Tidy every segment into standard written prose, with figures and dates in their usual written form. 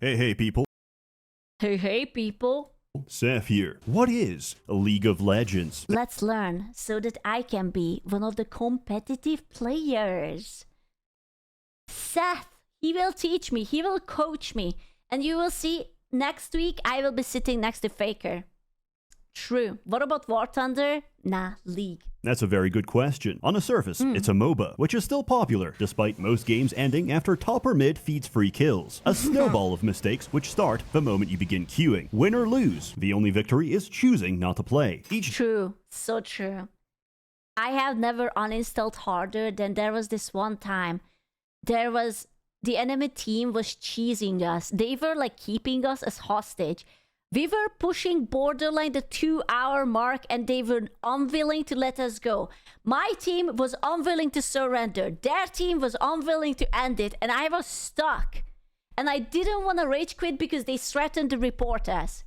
Hey people. Hey people. Seth here. What is a League of Legends? Let's learn so that I can be one of the competitive players. Seth, he will teach me, he will coach me, and you will see next week I will be sitting next to Faker. True. What about War Thunder? Nah, League. That's a very good question. On the surface, it's a MOBA, which is still popular, despite most games ending after top or mid feeds free kills. A snowball of mistakes which start the moment you begin queuing. Win or lose, the only victory is choosing not to play. True. So true. I have never uninstalled harder than there was this one time. The enemy team was cheesing us. They were like keeping us as hostage. We were pushing borderline the 2-hour mark and they were unwilling to let us go. My team was unwilling to surrender. Their team was unwilling to end it and I was stuck. And I didn't want to rage quit because they threatened to report us.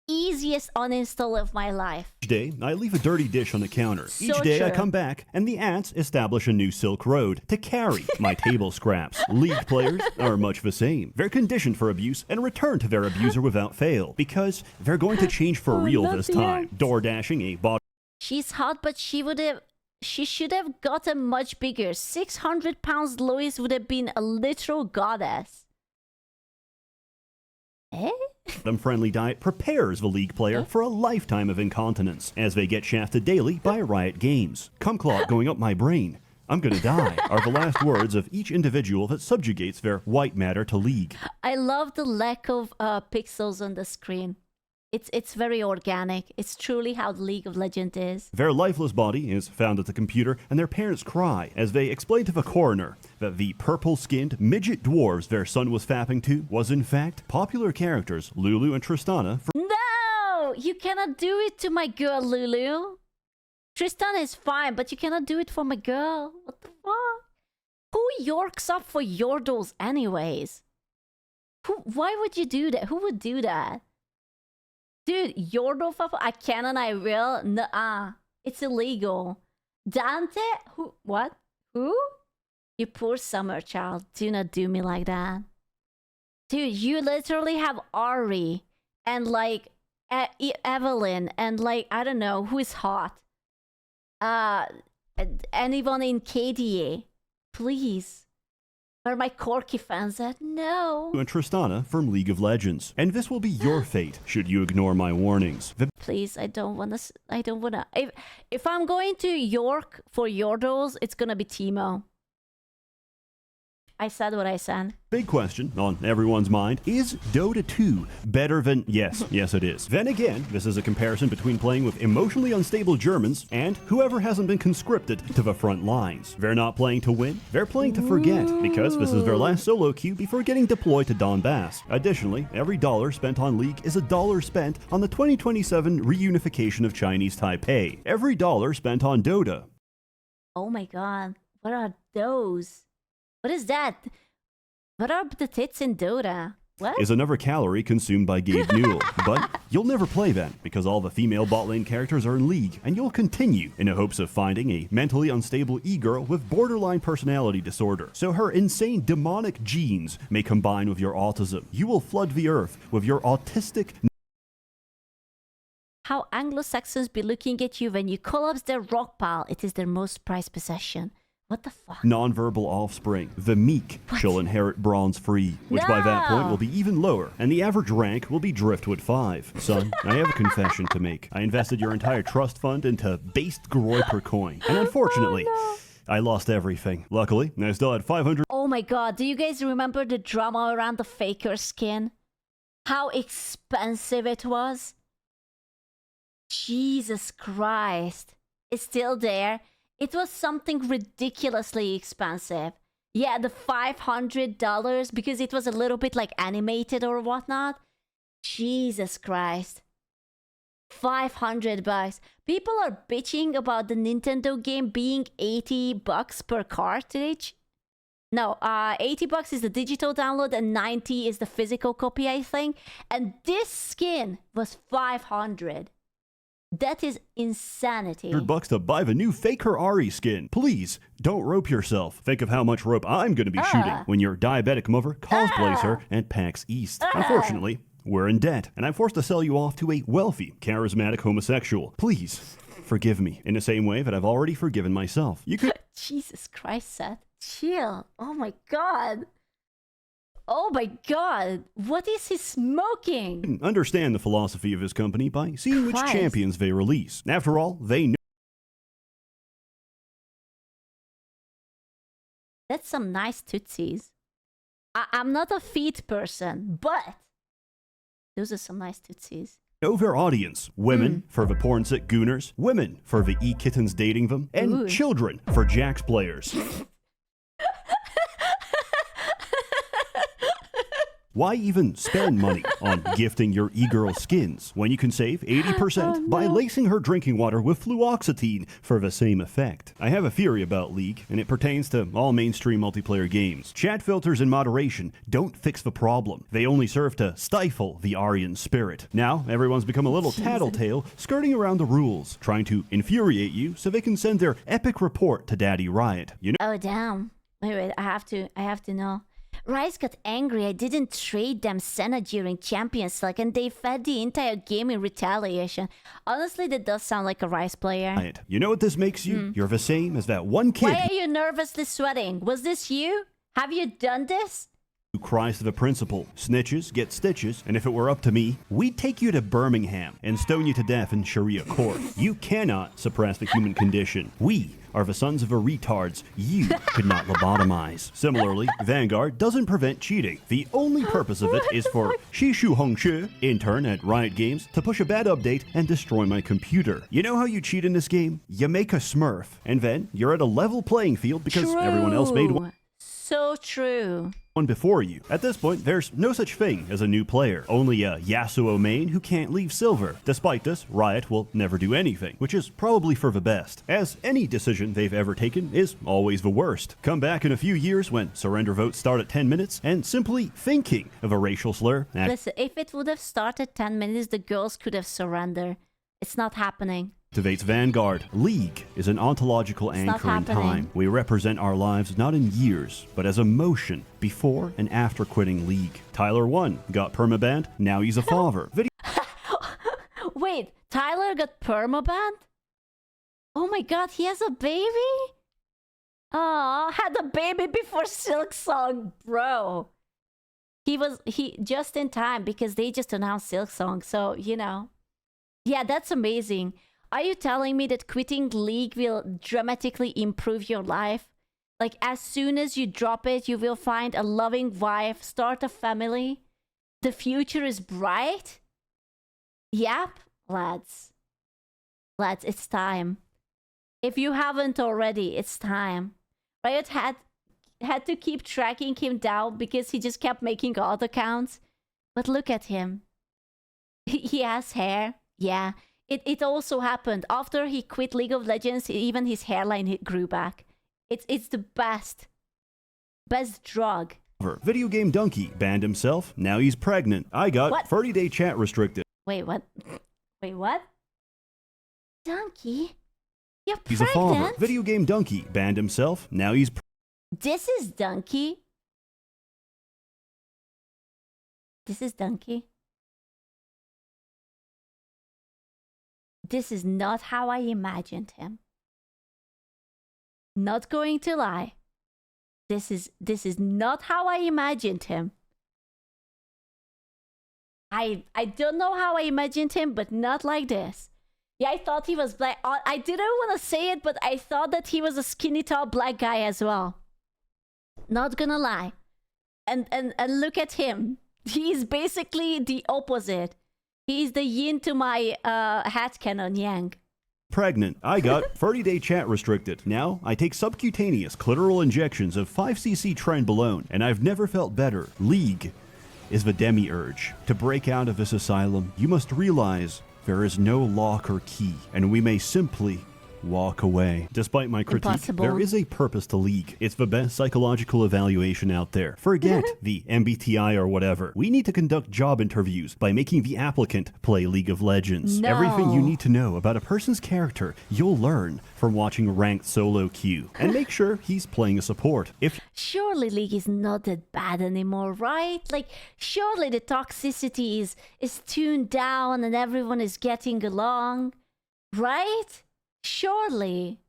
Easiest uninstall of my life. Each day, I leave a dirty dish on the counter. So Each day, I true. come back, and the ants establish a new Silk Road to carry my table scraps. League players are much the same. They're conditioned for abuse and return to their abuser without fail, because they're going to change for real not this the time. ants. Door dashing a bot. She's hot, but she should have gotten much bigger. 600 pounds Lois would have been a literal goddess. Eh? Friendly diet prepares the League player for a lifetime of incontinence as they get shafted daily by Riot Games. Cum clot going up my brain. I'm gonna die are the last words of each individual that subjugates their white matter to League. I love the lack of pixels on the screen. It's very organic. It's truly how the League of Legends is. Their lifeless body is found at the computer, and their parents cry as they explain to the coroner that the purple-skinned midget dwarves their son was fapping to was in fact popular characters Lulu and Tristana from No! You cannot do it to my girl, Lulu. Tristan is fine, but you cannot do it for my girl. What the fuck? Who yorks up for Yordles anyways? Why would you do that? Who would do that? Dude, Yordle, I can and I will. Nuh-uh. It's illegal. Dante? Who? What? Who? You poor summer child. Do not do me like that. Dude, you literally have Ari and like Evelyn and like, I don't know, who is hot? Anyone in KDA? Please. Are my Corky fans at? No. and Tristana from League of Legends. And this will be your fate should you ignore my warnings. Please, I don't wanna. If I'm going to York for Yordles, it's gonna be Teemo. I said what I said. Big question on everyone's mind, is Dota 2 better than... Yes, it is. Then again, this is a comparison between playing with emotionally unstable Germans and whoever hasn't been conscripted to the front lines. They're not playing to win, they're playing to forget, because this is their last solo queue before getting deployed to Donbass. Additionally, every dollar spent on League is a dollar spent on the 2027 reunification of Chinese Taipei. Every dollar spent on Dota. Oh my god, what are those? What is that? What are the tits in Dota? What? Is another calorie consumed by Gabe Newell. But you'll never play then, because all the female bot lane characters are in League, and you'll continue in the hopes of finding a mentally unstable e-girl with borderline personality disorder. So her insane demonic genes may combine with your autism. You will flood the earth with your autistic... How Anglo-Saxons be looking at you when you collapse their rock pile. It is their most prized possession. What the fuck? non-verbal offspring. The meek shall inherit bronze free, which by that point will be even lower, and the average rank will be Driftwood 5. Son, I have a confession to make. I invested your entire trust fund into based Groy per coin, and unfortunately, I lost everything. Luckily, I still had 500... Oh my god, do you guys remember the drama around the Faker skin? How expensive it was? Jesus Christ. It's still there. It was something ridiculously expensive. Yeah, the $500 because it was a little bit like animated or whatnot. Jesus Christ. $500. People are bitching about the Nintendo game being $80 per cartridge. No, $80 is the digital download and $90 is the physical copy, I think. And this skin was $500. That is insanity. $100 to buy the new Faker Ari skin. Please, don't rope yourself. Think of how much rope I'm going to be shooting when your diabetic mother cosplays her at PAX East. Unfortunately, we're in debt, and I'm forced to sell you off to a wealthy, charismatic homosexual. Please, forgive me in the same way that I've already forgiven myself. You could... Jesus Christ, Seth. Chill. Oh my god. Oh my god. What is he smoking? Understand the philosophy of his company by seeing which champions they release. After all, they know... That's some nice tootsies. I'm not a feet person, but those are some nice tootsies. Know their audience. Women for the porn-sick gooners, women for the e-kittens dating them, and children for Jax players. Why even spend money on gifting your e-girl skins when you can save 80% by lacing her drinking water with fluoxetine for the same effect? I have a theory about League, and it pertains to all mainstream multiplayer games. Chat filters in moderation don't fix the problem. They only serve to stifle the Aryan spirit. Now, everyone's become a little tattletale, skirting around the rules, trying to infuriate you so they can send their epic report to Daddy Riot. You know? Oh, damn. Wait, I have to know. Rice got angry I didn't trade them Senna during Champions League and they fed the entire game in retaliation. Honestly, that does sound like a Rice player. You know what this makes you? You're the same as that one kid. Why are you nervously sweating? Was this you? Have you done this? Who cries to the principal, snitches get stitches, and if it were up to me, we'd take you to Birmingham and stone you to death in Sharia court. You cannot suppress the human condition. We are the sons of the retards you could not lobotomize. Similarly, Vanguard doesn't prevent cheating. The only purpose of it is for Shishu Hongshu, intern at Riot Games, to push a bad update and destroy my computer. You know how you cheat in this game? You make a smurf, and then you're at a level playing field because everyone else made one. So true. One before you. At this point, there's no such thing as a new player. Only a Yasuo main who can't leave silver. Despite this, Riot will never do anything, which is probably for the best, as any decision they've ever taken is always the worst. Come back in a few years when surrender votes start at 10 minutes, and simply thinking of a racial slur... Listen, if it would have started 10 minutes, the girls could have surrendered. It's not happening. Activates Vanguard. League is an ontological anchor in time. We represent our lives not in years, but as a motion before and after quitting League. Tyler 1 got permabanned, now he's a father. Wait, Tyler got permabanned? Oh my god, he has a baby? Aw, had a baby before Silk Song, bro. He just in time because they just announced Silk Song, so, you know. Yeah, that's amazing. Are you telling me that quitting League will dramatically improve your life? Like, as soon as you drop it, you will find a loving wife, start a family? The future is bright? Yep, lads. Lads, it's time. If you haven't already, it's time. Riot had to keep tracking him down because he just kept making odd accounts. But look at him. He has hair. Yeah. It also happened after he quit League of Legends. Even his hairline grew back. It's the best drug. Video game donkey banned himself. Now he's pregnant. I got 30-day chat restricted. Wait, what? Wait, what? Donkey, you're pregnant. He's a father. Video game donkey banned himself. Now he's. This is Donkey. This is Donkey. This is not how I imagined him. Not going to lie. This is not how I imagined him. I don't know how I imagined him, but not like this. Yeah, I thought he was black. I didn't want to say it, but I thought that he was a skinny, tall black guy as well. Not gonna lie. And look at him. He's basically the opposite. He's the yin to my headcanon yang. Pregnant. I got 30-day chat restricted. Now I take subcutaneous clitoral injections of 5cc trenbolone, and I've never felt better. League is the demiurge. To break out of this asylum, you must realize there is no lock or key, and we may simply walk away. Despite my critique, Impossible. there is a purpose to League. It's the best psychological evaluation out there. Forget the MBTI or whatever. We need to conduct job interviews by making the applicant play League of Legends. No. Everything you need to know about a person's character, you'll learn from watching ranked solo queue. And make sure he's playing a support. If Surely League is not that bad anymore, right? Like, surely the toxicity is tuned down and everyone is getting along, right? Surely.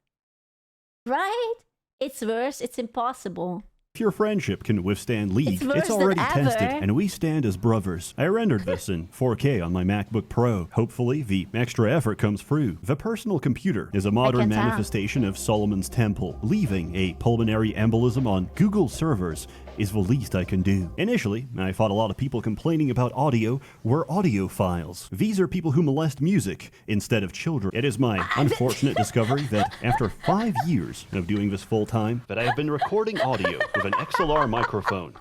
Right? It's worse, it's impossible. your friendship can withstand League, worse it's already than tested, ever. and we stand as brothers. I rendered this in 4K on my MacBook Pro. Hopefully, the extra effort comes through. The personal computer is a modern can tell. manifestation of Solomon's Temple. Leaving a pulmonary embolism on Google servers is the least I can do. Initially, I thought a lot of people complaining about audio were audiophiles. These are people who molest music instead of children. It is my unfortunate discovery that after 5 years of doing this full time, that I have been recording audio with an XLR microphone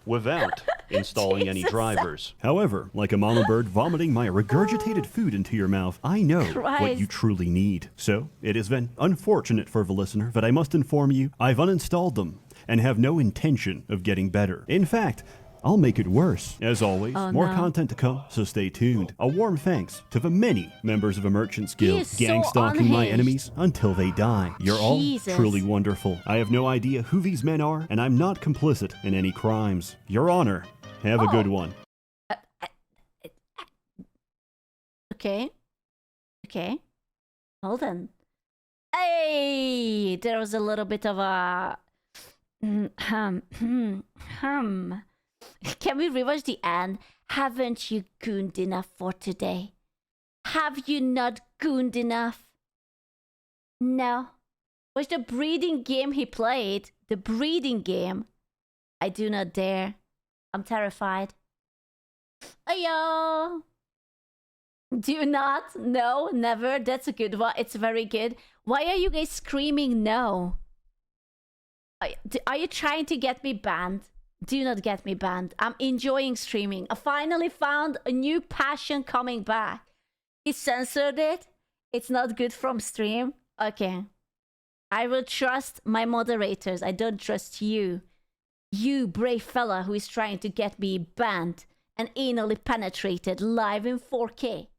without installing any drivers. However, like a mama bird vomiting my regurgitated food into your mouth, I know what Christ. you truly need. So, it is then unfortunate for the listener that I must inform you I've uninstalled them and have no intention of getting better. In fact, I'll make it worse. As always, more no. content to come, so stay tuned. A warm thanks to the many members of a merchant's He guild, is gang so stalking my unhinged. enemies until they die. You're Jesus. all truly wonderful. I have no idea who these men are, and I'm not complicit in any crimes. Your Honor, have a good one. Okay. Okay. Hold on. Hey, there was a little bit of a Can we rewatch the end? Haven't you gooned enough for today? Have you not gooned enough? No. Was the breeding game he played? The breeding game? I do not dare. I'm terrified. Ayo! Do not? No, never. That's a good one. It's very good. Why are you guys screaming no? Are you trying to get me banned? Do not get me banned. I'm enjoying streaming. I finally found a new passion coming back. He censored it. It's not good from stream. Okay. I will trust my moderators. I don't trust you. You brave fella who is trying to get me banned and anally penetrated live in 4K.